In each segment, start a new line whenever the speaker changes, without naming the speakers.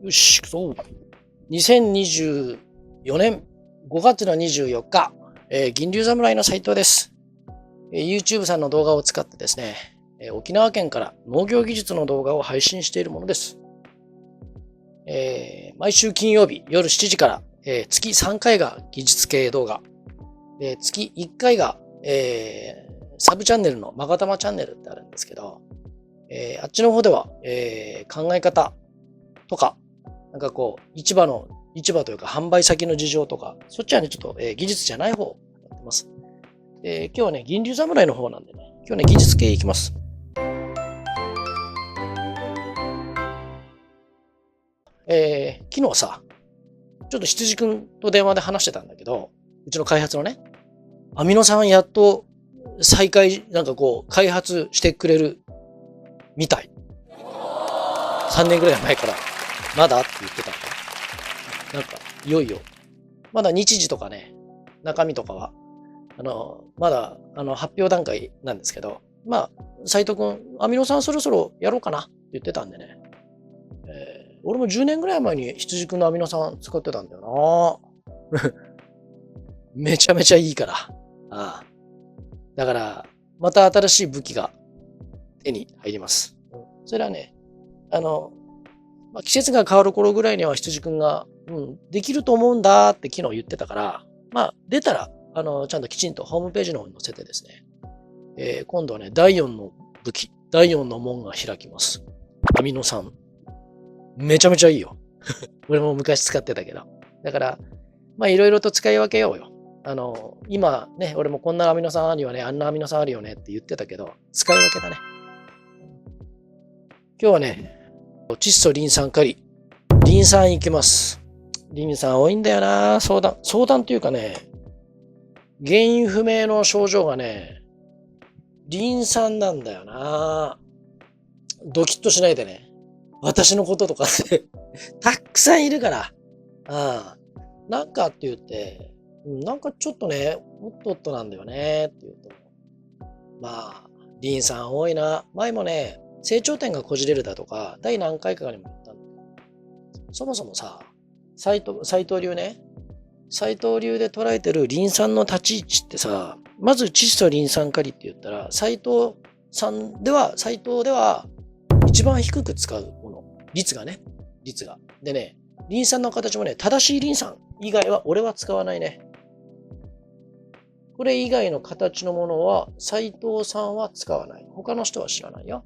よし、行くぞ。2024年5月の24日、銀龍侍の斉藤です。YouTube さんの動画を使ってですね、沖縄県から農業技術の動画を配信しているものです。毎週金曜日夜7時から、月3回が技術系動画、月1回が、サブチャンネルのまがたまチャンネルってあるんですけど、あっちの方では、考え方とか、なんかこう、市場というか販売先の事情とか、そっちはね、ちょっと、技術じゃない方をやってます。今日はね、銀龍侍の方なんでね、今日ね、技術系いきます。昨日さ、ちょっと羊くんと電話で話してたんだけど、うちの開発のね、アミノ酸やっと再開、なんかこう、開発してくれるみたい。3年ぐらい前からまだって言ってたんだ。なんか、いよいよ。まだ日時とかね、中身とかは、まだ、発表段階なんですけど、まあ、斉藤くん、アミノ酸そろそろやろうかなって言ってたんでね。俺も10年ぐらい前に羊くんのアミノ酸使ってたんだよなめちゃめちゃいいから。ああ。だから、また新しい武器が手に入ります。それはね、季節が変わる頃ぐらいには羊くんが、できると思うんだって昨日言ってたから、出たら、ちゃんときちんとホームページの方に載せてですね、今度はね、第4の武器、第4の門が開きます。アミノ酸。めちゃめちゃいいよ。俺も昔使ってたけど。だから、いろいろと使い分けようよ。今ね、俺もこんなアミノ酸あるよね、あんなアミノ酸あるよねって言ってたけど、使い分けだね。今日はね、窒素リン酸カリ。リン酸いきます。リン酸多いんだよな。相談っていうかね、原因不明の症状がね、リン酸なんだよな。ドキッとしないでね。私のこととかってたくさんいるから。なんかって言って、なんかちょっとね、おっとなんだよねって言うと。リン酸多いな。前もね、成長点がこじれるだとか、第何回かにも言ったんだけど、そもそもさ、斉藤流ね、斉藤流で捉えてるリン酸の立ち位置ってさ、まず窒素リン酸カリって言ったら、斉藤では一番低く使うもの。率が。でね、リン酸の形もね、正しいリン酸以外は俺は使わないね。これ以外の形のものは斉藤さんは使わない。他の人は知らないよ。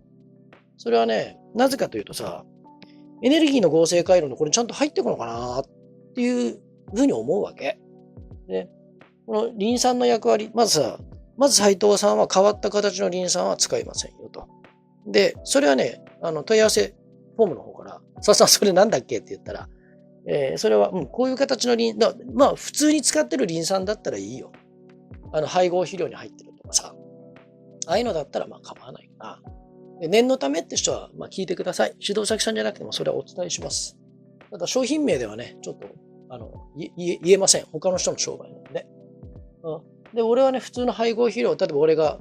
それはね、なぜかというとさ、エネルギーの合成回路のこれちゃんと入ってくのかなっていうふうに思うわけ。で、このリン酸の役割、まず斉藤さんは変わった形のリン酸は使いませんよと。で、それはね、問い合わせフォームの方から、それなんだっけって言ったら、それは、こういう形のリン、普通に使ってるリン酸だったらいいよ。配合肥料に入ってるとかさ、ああいうのだったら構わないかな。で念のためって人は聞いてください。指導先さんじゃなくてもそれはお伝えします。ただ商品名ではね、ちょっと、言えません。他の人の商売なので。で、俺はね、普通の配合肥料、例えば俺が、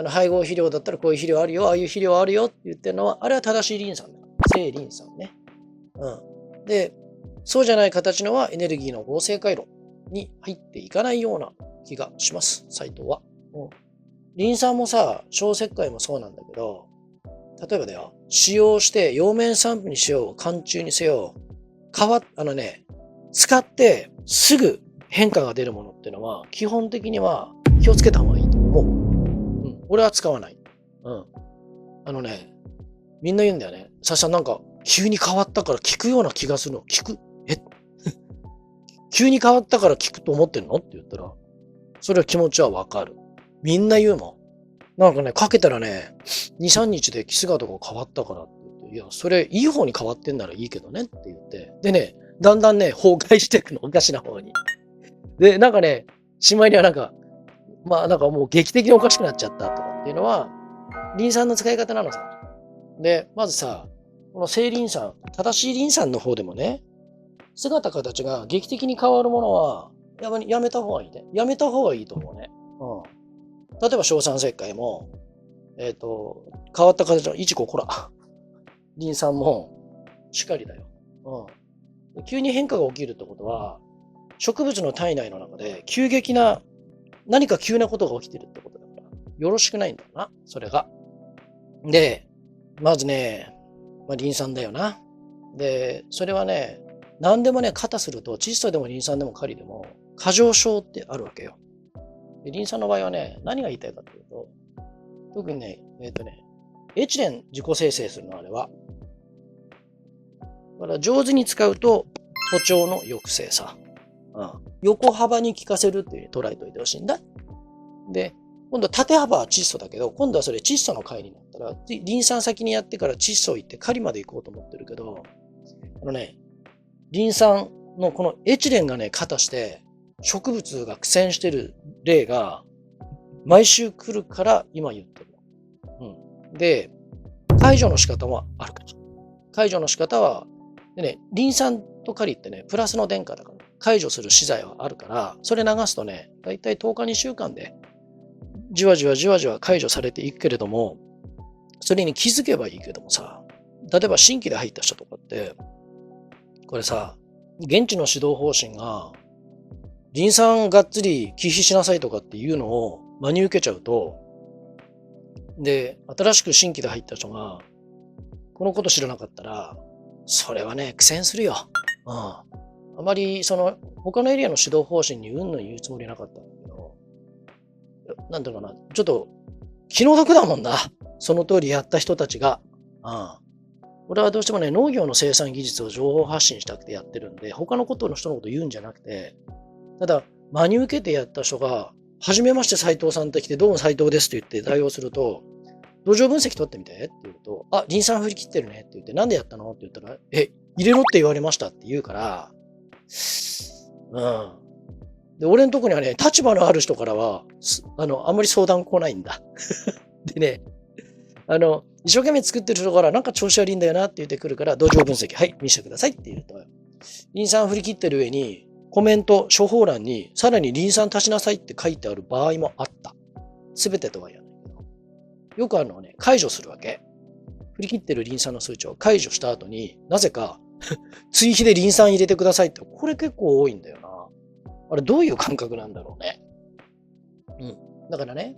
配合肥料だったらこういう肥料あるよ、ああいう肥料あるよって言ってるのは、あれは正しいリン酸だ。正リン酸ね。で、そうじゃない形のはエネルギーの合成回路に入っていかないような気がします、斉藤は。リン酸もさ、小石灰もそうなんだけど、例えばだよ、使用して葉面散布にしよう、寒中にせよ、使ってすぐ変化が出るものっていうのは、基本的には気をつけた方がいいと思う。俺は使わない。みんな言うんだよね。なんか、急に変わったから効くような気がするの。急に変わったから効くと思ってんのって言ったら、それは気持ちはわかる。みんな言うもん。なんかね、かけたらね、2、3日でキスがとか変わったからって言って、いや、それいい方に変わってんならいいけどねって言って、でね、だんだんね、崩壊していくの、おかしな方に。で、なんかね、しまいにはなんかもう劇的におかしくなっちゃったとかっていうのは、リン酸の使い方なのさ。で、まずさ、この正リン酸、正しいリン酸の方でもね、姿形が劇的に変わるものは、やめた方がいいね。やめた方がいいと思うね。例えば、硝酸石灰も、変わった形のイチコ、ほら、リン酸も、しっかりだよ。急に変化が起きるってことは、植物の体内の中で急激な、何か急なことが起きてるってことだから、よろしくないんだよな、それが。で、まずね、リン酸だよな。で、それはね、何でもね、過多すると、窒素でもリン酸でもカリでも、過剰症ってあるわけよ。でリン酸の場合はね、何が言いたいかというと、特にね、エチレン自己生成するのあれは。だから上手に使うと、歩調の抑制さ。横幅に効かせるっていう風に捉えておいてほしいんだ。で、今度は縦幅は窒素だけど、今度はそれ窒素の回になったら、リン酸先にやってから窒素行ってカリまで行こうと思ってるけど、リン酸のこのエチレンがね、過多して植物が苦戦してる例が毎週来るから今言ってる。で、解除の仕方もあるから。解除の仕方は、でね、リン酸とカリってね、プラスの電荷だから、解除する資材はあるから、それ流すとね、だいたい10日2週間で、じわじわじわじわ解除されていくけれども、それに気づけばいいけどもさ、例えば新規で入った人とかって、これさ、現地の指導方針が、リン酸がっつり忌避しなさいとかっていうのを真に受けちゃうと、で、新しく新規で入った人が、このこと知らなかったら、それはね、苦戦するよ。あまり、他のエリアの指導方針にうんぬん言うつもりなかったんだけど、なんていうのかな、ちょっと、気の毒だもんな。その通りやった人たちが。俺はどうしてもね、農業の生産技術を情報発信したくてやってるんで、他のことの人のこと言うんじゃなくて、ただ、真に受けてやった人が、はじめまして斉藤さんって来て、どうも斉藤ですって言って対応すると、土壌分析取ってみてって言うと、リン酸振り切ってるねって言って、なんでやったのって言ったら、入れろって言われましたって言うから、で、俺のとこにはね、立場のある人からは、あんまり相談来ないんだ。でね、一生懸命作ってる人からなんか調子悪いんだよなって言ってくるから、土壌分析、はい、見せてくださいって言うと、リン酸振り切ってる上に、コメント、処方欄に、さらにリン酸足しなさいって書いてある場合もあった。すべてとは言わないけど。よくあるのはね、解除するわけ。振り切ってるリン酸の数値を解除した後に、なぜか、追肥でリン酸入れてくださいって、これ結構多いんだよな。あれどういう感覚なんだろうね。だからね、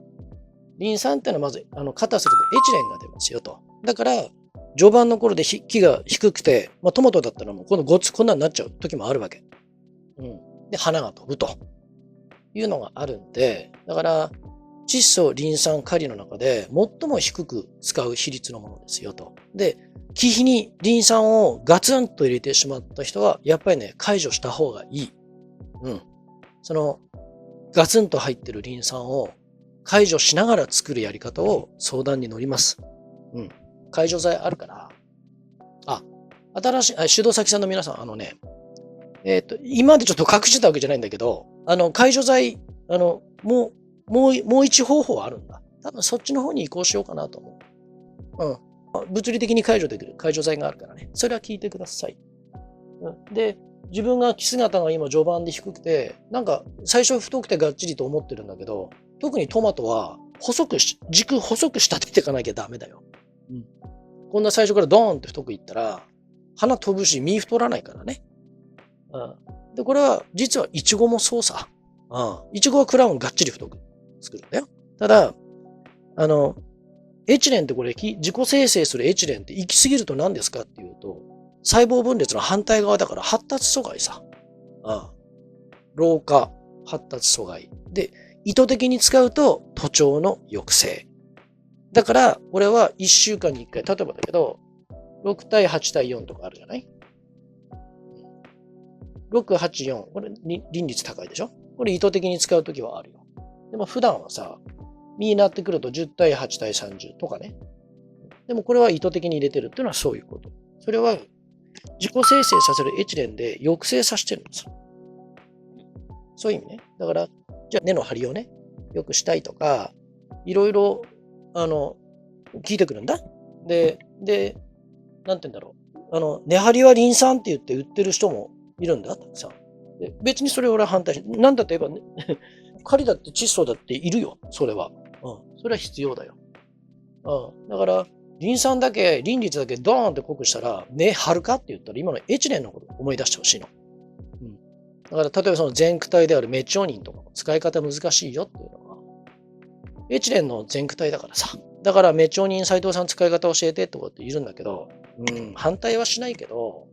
リン酸ってのはまず、過多するとエチレンが出ますよと。だから、序盤の頃で木が低くて、トマトだったらもうこんなになっちゃう時もあるわけ。で、花が飛ぶというのがあるんで、だから、窒素、リン酸、カリの中で最も低く使う比率のものですよと。で、忌避にリン酸をガツンと入れてしまった人は、やっぱりね、解除した方がいい。ガツンと入ってるリン酸を解除しながら作るやり方を相談に乗ります。解除剤あるから。新しい、手動先さんの皆さん、今までちょっと隠してたわけじゃないんだけど、解除剤、もう一方法あるんだ。多分そっちの方に移行しようかなと思う。物理的に解除できる解除剤があるからね。それは聞いてください。で、自分が木姿が今序盤で低くて、なんか最初太くてがっちりと思ってるんだけど、特にトマトは軸細く仕立てていかなきゃダメだよ。こんな最初からドーンって太くいったら、花飛ぶし、実太らないからね。で、これは実はイチゴもそうさ。イチゴはクラウンがっちり太く作るんだよ。ただ、エチレンってこれ、自己生成するエチレンって行き過ぎると何ですかっていうと、細胞分裂の反対側だから発達阻害さ。老化、発達阻害。で、意図的に使うと徒長の抑制。だから、俺は1週間に1回、例えばだけど、6対8対4とかあるじゃない ?6、8、4。これ、輪率高いでしょこれ意図的に使うときはあるよ。でも普段はさ、実になってくると10対8対30とかね。でもこれは意図的に入れてるっていうのはそういうこと。それは自己生成させるエチレンで抑制させてるんですよ。そういう意味ね。だから、じゃあ根の張りをね、良くしたいとか、いろいろ、聞いてくるんだ。で、なんて言うんだろう。根張りはリン酸って言って売ってる人もいるんだ、たくさん。で別にそれ俺は反対し、なんだと言えばね、カリだって窒素だっているよ、それは。それは必要だよ。だから、リン酸だけ、リン率だけドーンって濃くしたら、ね、張るかって言ったら、今のエチレンのことを思い出してほしいの。うん。だから、例えばその前駆体であるメチオニンとかも使い方難しいよっていうのは、エチレンの前駆体だからさ。だから、メチオニン斉藤さん使い方教えてってことって言うんだけど、反対はしないけど、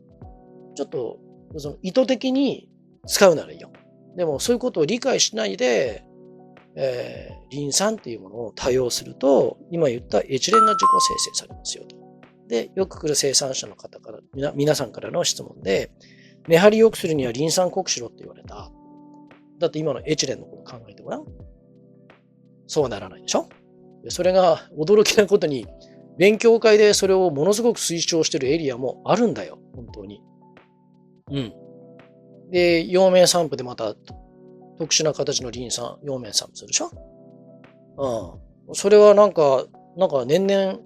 ちょっと、その意図的に使うならいいよ。でも、そういうことを理解しないで、リン酸っていうものを多用すると、今言ったエチレンが自己生成されますよと。で、よく来る生産者の方から、皆さんからの質問で、根張り良くするにはリン酸濃くしろって言われた。だって今のエチレンのこと考えてごらん。そうならないでしょ。それが驚きなことに、勉強会でそれをものすごく推奨してるエリアもあるんだよ。本当に。うん。で、陽明散布でまた特殊な形のリン酸、陽明散布するでしょ。うん。それはなんか年々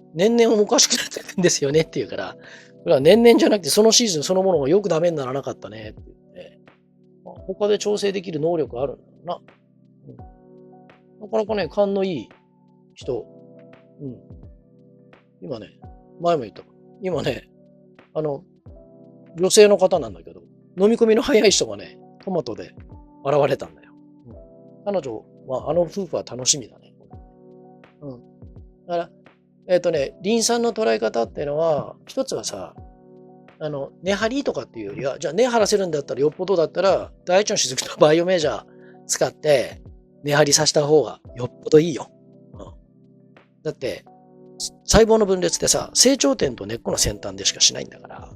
おかしくなってるんですよねっていうから、これは年々じゃなくてそのシーズンそのものがよくダメにならなかったねって言って、他で調整できる能力あるんだろうな。なかなかね、勘のいい人。うん。今ね、前も言った。今ね、女性の方なんだけど、飲み込みの早い人がね、トマトで現れたんだよ。彼女は、夫婦は楽しみだね。うん。だから、リン酸の捉え方っていうのは、一つはさ、根張りとかっていうよりは、じゃあ根張らせるんだったらよっぽどだったら、大腸の雫とバイオメジャー使って、根張りさせた方がよっぽどいいよ。うん。だって、細胞の分裂ってさ、成長点と根っこの先端でしかしないんだから、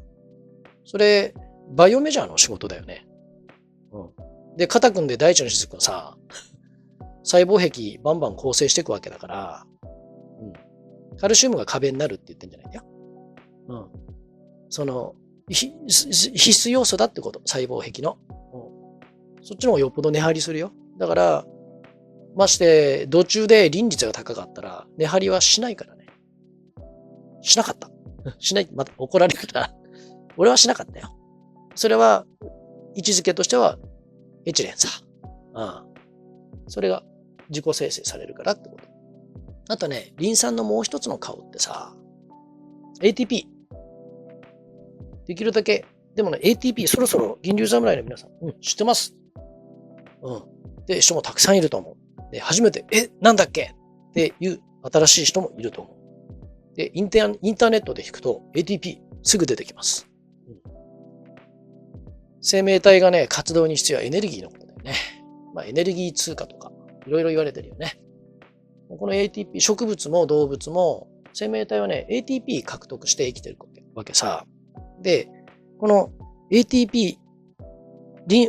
それ、バイオメジャーの仕事だよね。うん。で、肩組んで大腸の雫をさ、細胞壁バンバン構成していくわけだから、うん。カルシウムが壁になるって言ってんじゃないんだよ。うん。その、必須要素だってこと、細胞壁の。うん。そっちの方がよっぽど根張りするよ。だから、まして、途中で臨率が高かったら、根張りはしないからね。しなかった。しない、また怒られるから。俺はしなかったよ。それは、位置づけとしては、エチレンさ。うん。それが自己生成されるからってこと。あとね、リン酸のもう一つの顔ってさ、ATP。できるだけ、でもね、ATP そろそろ銀龍侍の皆さん、知ってます。で、人もたくさんいると思う。で、初めて、なんだっけっていう新しい人もいると思う。で、インターネットで引くと ATP すぐ出てきます。生命体がね、活動に必要なエネルギーのことだよね。まあ、エネルギー通貨とか、いろいろ言われてるよね。この ATP、植物も動物も、生命体はね、ATP 獲得して生きてるわけさ。で、この ATP、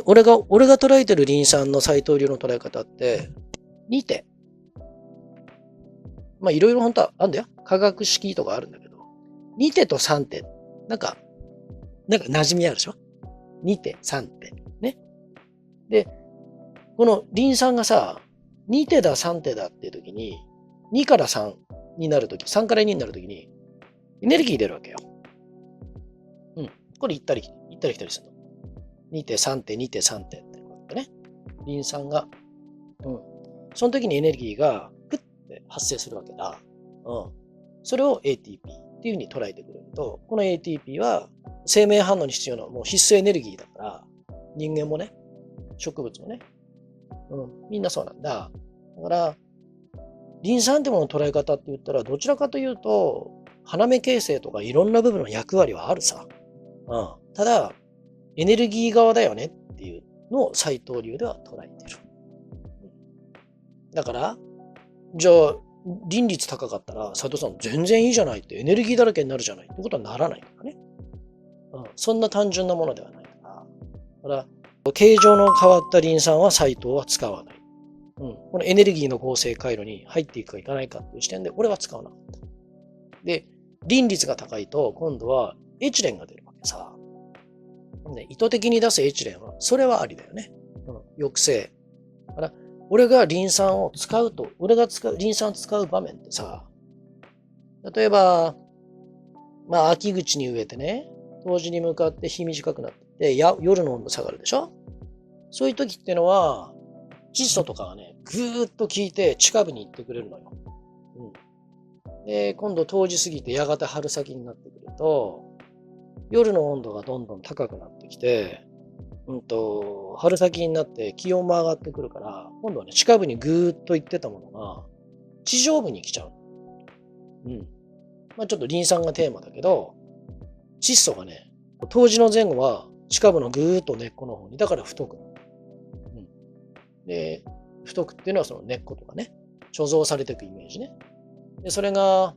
俺が捉えてるリン酸の斉藤流の捉え方って、2手。まあ、いろいろ本当はあるんだよ。化学式とかあるんだけど、2手と3手。なんか馴染みあるでしょ ?2 手、3手。ね。で、このリン酸がさ、2手だ、3手だっていう時に、2から3になる時、3から2になる時に、エネルギー出るわけよ。これ行ったり来たりするの。2手、3手、2手、3手ってこうやってね。リン酸が。その時にエネルギーが、プッて発生するわけだ。それを ATP っていう風に捉えてくれると、この ATP は生命反応に必要なもう必須エネルギーだから、人間もね、植物もね、みんなそうなんだ。だから、リン酸ってものの捉え方って言ったら、どちらかというと、花芽形成とかいろんな部分の役割はあるさ。ただ、エネルギー側だよねっていうのを斉藤流では捉えてる。だから、じゃあ、輪率高かったら、斉藤さん全然いいじゃないって、エネルギーだらけになるじゃないってことはならないからね。そんな単純なものではないから。だから、形状の変わったリン酸は斉藤は使わない。このエネルギーの合成回路に入っていくかいかないかっていう視点で、俺は使わなかった。で、輪率が高いと、今度はエチレンが出るわけさ。意図的に出すエチレンは、それはありだよね。抑制。だから、俺がリン酸を使うと、リン酸を使う場面ってさ、例えば、まあ、秋口に植えてね、冬至に向かって日短くなって、夜の温度下がるでしょ。そういう時ってのは、窒素とかがね、ぐーっと効いて近部に行ってくれるのよ。で、今度冬至過ぎてやがて春先になってくると、夜の温度がどんどん高くなってきて、春先になって気温も上がってくるから、今度はね、地下部にぐーっと行ってたものが、地上部に来ちゃう。まあちょっとリン酸がテーマだけど、窒素がね、冬至の前後は地下部のぐーっと根っこの方に、だから太くなる。で、太くっていうのはその根っことかね、貯蔵されていくイメージね。で、それが、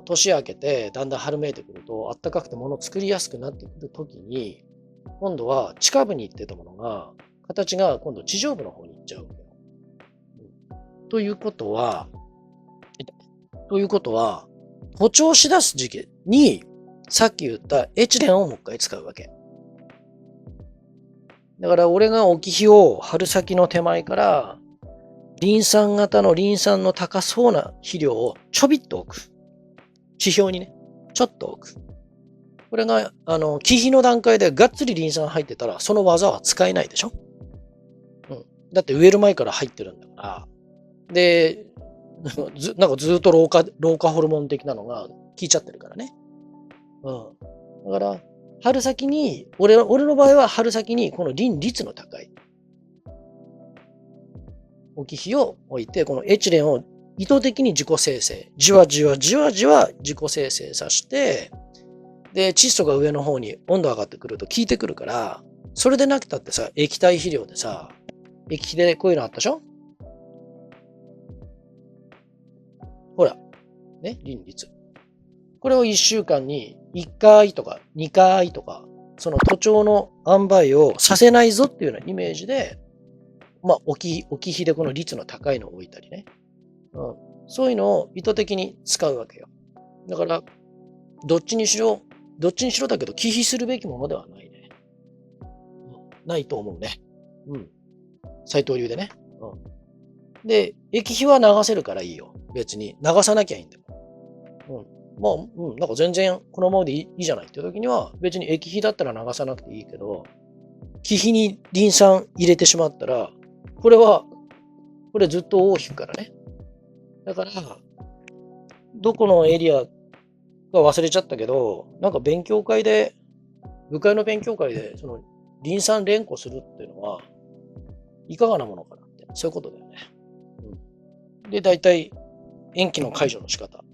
年明けてだんだん春めいてくると、暖かくて物を作りやすくなってくるときに、今度は地下部に行ってたものが、形が今度地上部の方に行っちゃうわけよ。ということは、補聴しだす時期に、さっき言ったエチレンをもう一回使うわけ。だから俺が置き火を春先の手前から、リン酸型のリン酸の高そうな肥料をちょびっと置く。地表にね、ちょっと置く。これが、気火の段階でがっつりリン酸入ってたら、その技は使えないでしょ。だって植える前から入ってるんだから。で、なんかずっと老化ホルモン的なのが効いちゃってるからね。だから、春先に、俺の場合は春先にこのリン率の高い置き火を置いて、このエチレンを意図的に自己生成、じわじわ自己生成させて、で、窒素が上の方に温度上がってくると効いてくるから、それでなくたってさ、液体肥料でさ、液肥でこういうのあったでしょ。ほら、ね、リン率。これを1週間に1回とか2回とか、その徒長の塩梅をさせないぞっていうようなイメージで、まあ、置き火でこの率の高いのを置いたりね。そういうのを意図的に使うわけよ。だから、どっちにしろだけど、忌避するべきものではないね。ないと思うね。斎藤流でね。で、液肥は流せるからいいよ。別に。流さなきゃいいんだよ。なんか全然このままでいいじゃないって時には、別に液肥だったら流さなくていいけど、忌避にリン酸入れてしまったら、これずっと尾を引くからね。だから、どこのエリアか忘れちゃったけど、なんか部会の勉強会で、その、リン酸連呼するっていうのは、いかがなものかなって、そういうことだよね。で、大体、塩基の解除の仕方。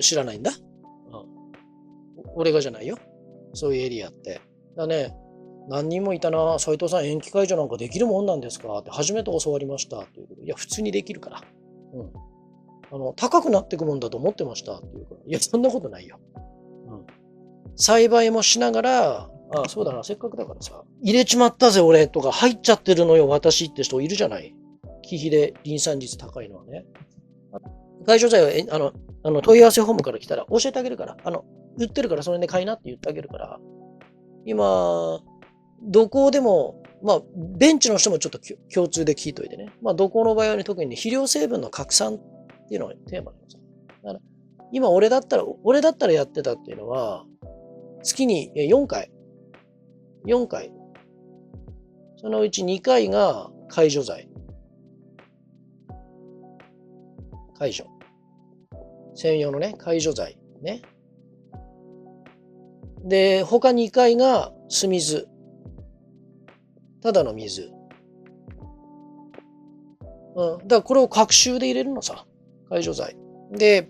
知らないんだ。俺がじゃないよ。そういうエリアって。だね、何人もいたな、斉藤さん、塩基解除なんかできるもんなんですかって初めて教わりましたっていうこと。いや、普通にできるから。高くなっていくもんだと思ってましたっていうから。いや、そんなことないよ。栽培もしながら、そうだな、せっかくだからさ、入れちまったぜ、俺とか、入っちゃってるのよ、私って人いるじゃない。忌避でリン酸率高いのはね。解除剤は、問い合わせフォームから来たら教えてあげるから、売ってるからそれで買いなって言ってあげるから、今、どこでも、まあ、ベンチの人もちょっと共通で聞いといてね。まあ、どこの場合はね、特にね、肥料成分の拡散っていうのがテーマなんですよ。だから、今俺だったらやってたっていうのは、月に4回。そのうち2回が解除剤。解除。専用のね、解除剤。ね。で、他2回が酢水。ただの水。だからこれを隔週で入れるのさ。解除剤。で、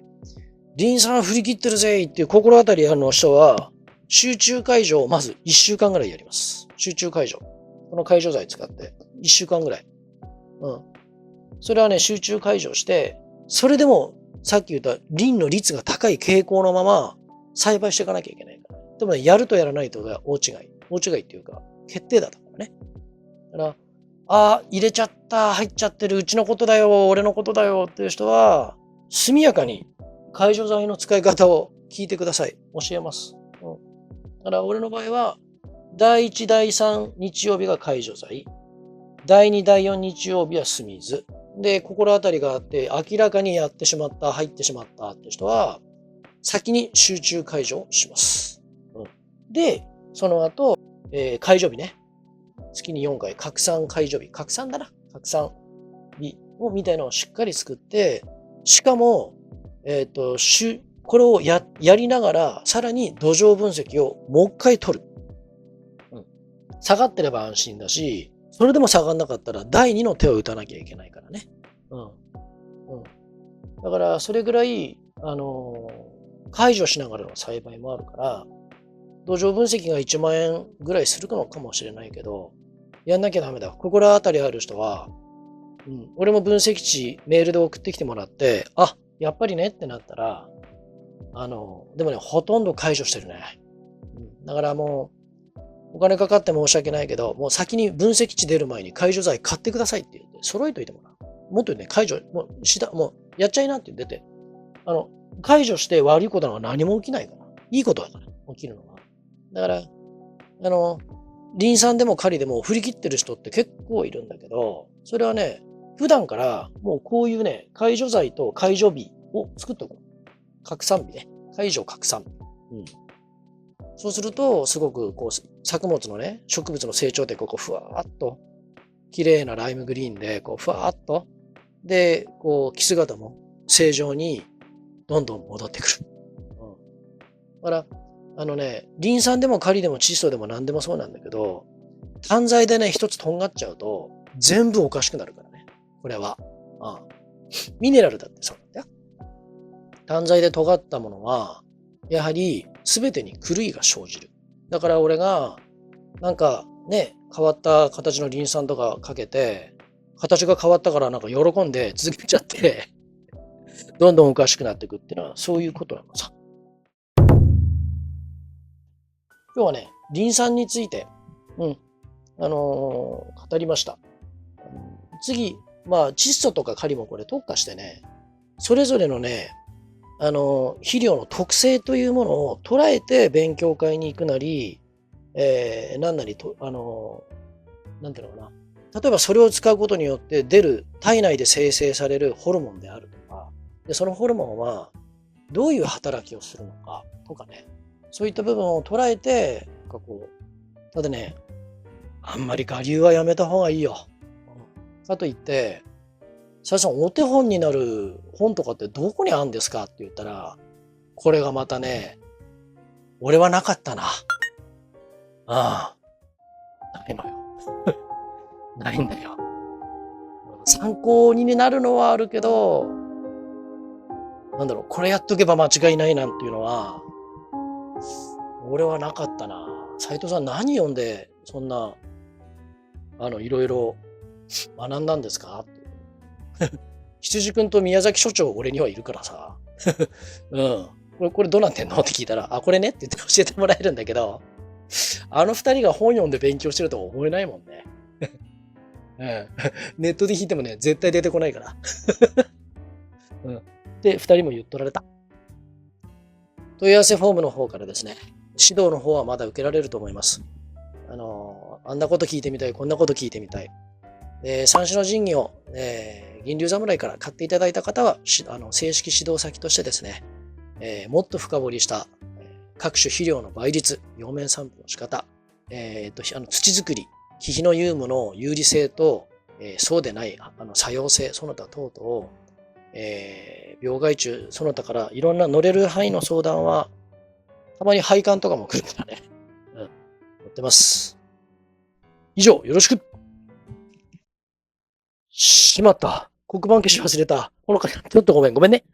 リン酸振り切ってるぜっていう心当たりあるの人は、集中解除をまず1週間ぐらいやります。集中解除。この解除剤使って。1週間ぐらい。それはね、集中解除して、それでも、さっき言ったリンの率が高い傾向のまま栽培していかなきゃいけないから。でもね、やるとやらないとが大違い。大違いっていうか、決定だったからね。だから、入れちゃった、入っちゃってる、うちのことだよ、俺のことだよっていう人は、速やかに解除剤の使い方を聞いてください。教えます。だから俺の場合は、第1、第3日曜日が解除剤。第2、第4日曜日は酢水。で、心当たりがあって、明らかにやってしまった、入ってしまったって人は、先に集中解除をします。で、その後、解除日ね。月に4回、拡散解除日。拡散だな。拡散日をみたいなのをしっかり作って、しかも、これをやりながら、さらに土壌分析をもう一回取る。うん。下がってれば安心だし、それでも下がんなかったら第二の手を打たなきゃいけないからね。うん。うん。だから、それぐらい、解除しながらの栽培もあるから、土壌分析が1万円ぐらいするのかもしれないけど、やんなきゃダメだ。心当たりある人は、俺も分析値メールで送ってきてもらって、あ、やっぱりねってなったら、でもね、ほとんど解除してるね。だからもう、お金かかって申し訳ないけど、もう先に分析値出る前に解除剤買ってくださいって言って、揃えといてもらう。もっとね、解除、もうやっちゃいなって言ってて、解除して悪いことなんか何も起きないから。いいことだから、起きるのは。だから、リン酸でもカリでも振り切ってる人って結構いるんだけど、それはね、普段からもうこういうね、解除剤と解除日を作っておく。拡散日ね。解除拡散日。そうすると、すごくこう、作物のね、植物の成長ってこう、ふわーっと、綺麗なライムグリーンで、こう、ふわーっと、で、こう、木姿も正常にどんどん戻ってくる。だから、リン酸でもカリでも窒素でも何でもそうなんだけど、単剤でね、一つとんがっちゃうと、全部おかしくなるからね。これは。ミネラルだってそうなんだよ。単剤で尖ったものは、やはり全てに狂いが生じる。だから俺が、なんかね、変わった形のリン酸とかかけて、形が変わったからなんか喜んで続けちゃって、どんどんおかしくなっていくっていうのはそういうことなのさ。今日はね、リン酸について、語りました。次、窒素とかカリもこれ特化してね、それぞれのね、肥料の特性というものを捉えて勉強会に行くなり、なんなりと、なんていうのかな。例えばそれを使うことによって出る体内で生成されるホルモンであるとか、でそのホルモンはどういう働きをするのかとかね、そういった部分を捉えて、ただね、あんまり我流はやめた方がいいよ。かといって、最初お手本になる本とかってどこにあるんですかって言ったら、これがまたね、俺はなかったな。ないのよ。ないんだよ。参考になるのはあるけど、これやっとけば間違いないなんていうのは、俺はなかったな。斉藤さん何読んで、そんな、いろいろ学んだんですか羊くんと宮崎所長俺にはいるからさ。これどうなってんのって聞いたら、これねって言って教えてもらえるんだけど、あの二人が本読んで勉強してるとは思えないもんね。ネットで引いてもね、絶対出てこないから。で、二人も言っとられた。問い合わせフォームの方からですね、指導の方はまだ受けられると思います。あんなこと聞いてみたい、こんなこと聞いてみたい。三種の神器を、銀龍侍から買っていただいた方は、正式指導先としてですね、もっと深掘りした、各種肥料の倍率、葉面散布の仕方、土作り、気比の有無の有利性と、そうでない作用性、その他等々、病害虫、その他からいろんな乗れる範囲の相談は、たまに配管とかも来るからね。乗ってます。以上、よろしく。しまった。黒板消し忘れた。ちょっとごめんね。